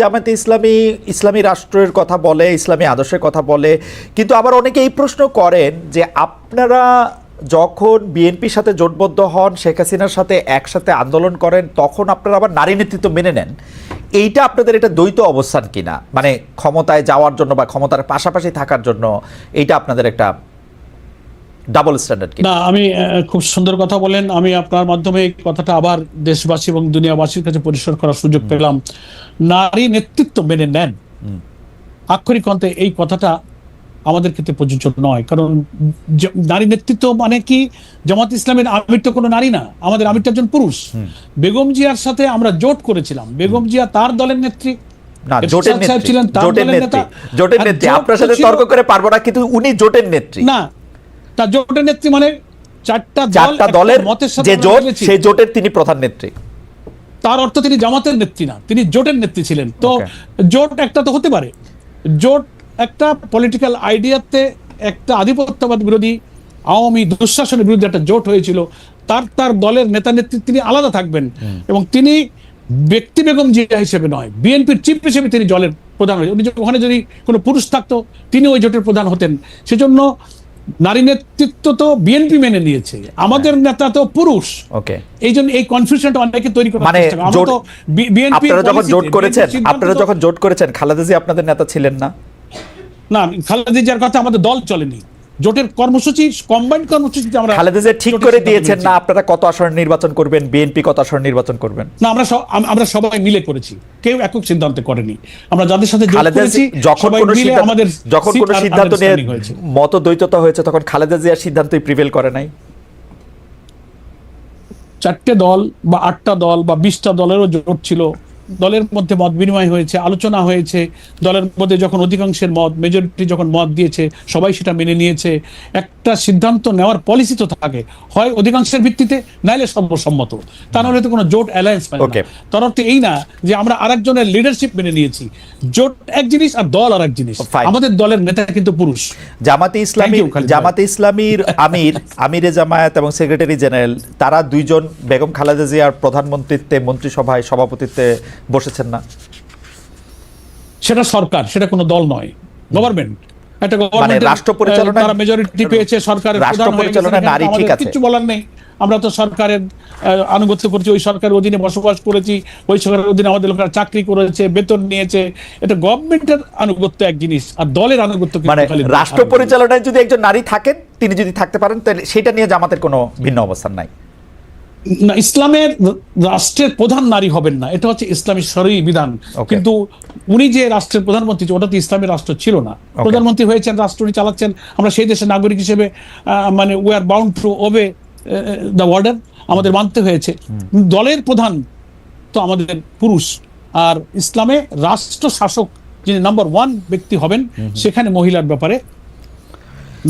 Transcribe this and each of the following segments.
জামায়াতে ইসলামী ইসলামী রাষ্ট্রের কথা বলে, ইসলামী আদর্শের কথা বলে, কিন্তু আবার অনেকে এই প্রশ্ন করেন যে আপনারা যখন বিএনপির সাথে জোটবদ্ধ হন, শেখ হাসিনার সাথে একসাথে আন্দোলন করেন, তখন আপনারা আবার নারী নেতৃত্ব মেনে নেন। এইটা আপনাদের এটা দ্বৈত অবস্থান কিনা, মানে ক্ষমতায় যাওয়ার জন্য বা ক্ষমতার পাশাপাশি থাকার জন্য এইটা আপনাদের একটা ডাবল স্ট্যান্ডার্ড কিনা? না, আমি খুব সুন্দর কথা বলেন। আমি আপনার মাধ্যমে এই কথাটা আবার দেশবাসী এবং দুনিয়াবাসীর কাছে পরিষ্কার করার সুযোগ পেলাম। নারী নেতৃত্ব মেনে নেন, আক্ষরিক অর্থে এই কথাটা আমাদের ক্ষেত্রে প্রযোজ্য নয়। কারণ নারী নেতৃত্ব মানে কি, জামাত ইসলামের আমির তো কোনো নারী না, আমাদের আমিরটা একজন পুরুষ। বেগম জিয়ার সাথে আমরা জোট করেছিলাম, বেগম জিয়া তার দলের নেত্রী, জোটের নেত্রী। আপনার সাথে তর্ক করে পারবো না, কিন্তু উনি জোটের নেত্রী না। তার জোটের নেত্রী মানে চারটা দলের যে জোট, সেই জোটের তিনি প্রধান নেত্রী। তার অর্থ তিনি জামাতের নেত্রী না, তিনি জোটের নেত্রী ছিলেন। তো জোট একটা তো হতে পারে, জোট একটা পলিটিক্যাল আইডিয়াতে একটা আধিপত্যবাদ বিরোধী আওয়ামী দুঃশাসনের বিরুদ্ধে একটা জোট হয়েছিল। তার দলের নেতা নেত্রী তিনি আলাদা থাকবেন, এবং তিনি ব্যক্তি বেগম জিয়া হিসেবে নয়, বিএনপির চিফ হিসেবে তিনি দলের প্রধান হয়েছেন। উনি ওখানে যদি কোনো পুরুষ থাকতো, তিনি ওই জোটের প্রধান হতেন। সেজন্য নারী নেতৃত্ব তো বিএনপি মেনে নিয়েছে, আমাদের নেতা তো পুরুষ। এই জন্য এই কনফিউশনটা অনেকে তৈরি করে। মানে আপনারা যখন জোট করেছেন, খালেদা জিয়া আপনাদের নেতা ছিলেন না? না, খালেদা জিয়ার কথা আমাদের দল চলেনি। জোটের কর্মসূচি, কম্বাইন্ড কর্মসূচিতে আমরা খালেদা জিয়া ঠিক করে দিয়েছেন না আপনারা কত আসনে নির্বাচন করবেন, বিএনপি কত আসনে নির্বাচন করবেন? না, আমরা সবাই মিলে করেছি, কেউ একক সিদ্ধান্ত করেনি। আমরা যাদের সাথে জোট করেছি যখন কোনো সিদ্ধান্ত নিয়ে মতদ্বৈততা হয়েছে, তখন খালেদা জিয়ার সিদ্ধান্তই প্রিভেল করে নাই। 4টে দল বা 8টা দল বা 20টা দলেরও জোট ছিল, দলের মধ্যে মত বিনিময় হয়েছে, আলোচনা হয়েছে। দলের মধ্যে যখন অধিকাংশের মত, মেজরিটি যখন মত দিয়েছে, সবাই সেটা মেনে নিয়েছে। একটা সিদ্ধান্ত নেওয়ার পলিসি তো থাকে, হয় অধিকাংশের ভিত্তিতে, নাইলে সর্বসম্মত। তা নাহলে তো কোনো জোট অ্যালায়েন্স পায় না। তার অর্থ এই না যে আমরা আরেকজনের লিডারশিপ মেনে নিয়েছি। জোট এক জিনিস আর দল আর এক জিনিস। আমাদের দলের নেতা কিন্তু পুরুষ। জামাতে ইসলামীর আমিরে জামায়াত এবং সেক্রেটারি জেনারেল, তারা দুইজন বেগম খালেদা জিয়ার প্রধানমন্ত্রীত্বে, মন্ত্রিসভায় সভাপতিত্বে বসেছেন না? সেটা সরকার, সেটা কোনো দল নয়, গভর্নমেন্ট। একটা গভর্নমেন্ট রাষ্ট্র পরিচালনা, তারা মেজরিটি পেয়েছে, সরকারের প্রধান হয়ে গেছে, নারী ঠিক আছে, কিছু বলার নেই। আমরা তো সরকারের আনুগত্য করছি, ওই সরকারের অধীনে বসবাস করেছি, ওই সরকারের অধীনে আমাদের লোকেরা চাকরি করেছে, বেতন নিয়েছে। এটা গভর্নমেন্টের আনুগত্য এক জিনিস, আর দলের আনুগত্য মানে রাষ্ট্র পরিচালনায় যদি একজন নারী থাকেন, তিনি যদি থাকতে পারেন, তাহলে সেটা নিয়ে জামাতের কোনো ভিন্ন অবস্থান নাই। না, ইসলামের রাষ্ট্রের প্রধান নারী হবেন না, এটা হচ্ছে ইসলামী শরঈ বিধান। কিন্তু উনি যে রাষ্ট্রের প্রধানমন্ত্রী, ওটা তো ইসলামের রাষ্ট্র ছিল না। প্রধানমন্ত্রী হয়েছেন, রাষ্ট্র উনি চালাচ্ছেন। আমরা সেই দেশের নাগরিক হিসেবে মানে we are bound to ওবে the order, আমাদের মানতে হয়েছে। দলের প্রধান তো আমাদের পুরুষ, আর ইসলামে রাষ্ট্র শাসক যিনি নাম্বার 1 ব্যক্তি হবেন, সেখানে মহিলার ব্যাপারে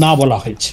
না বলা হয়েছে।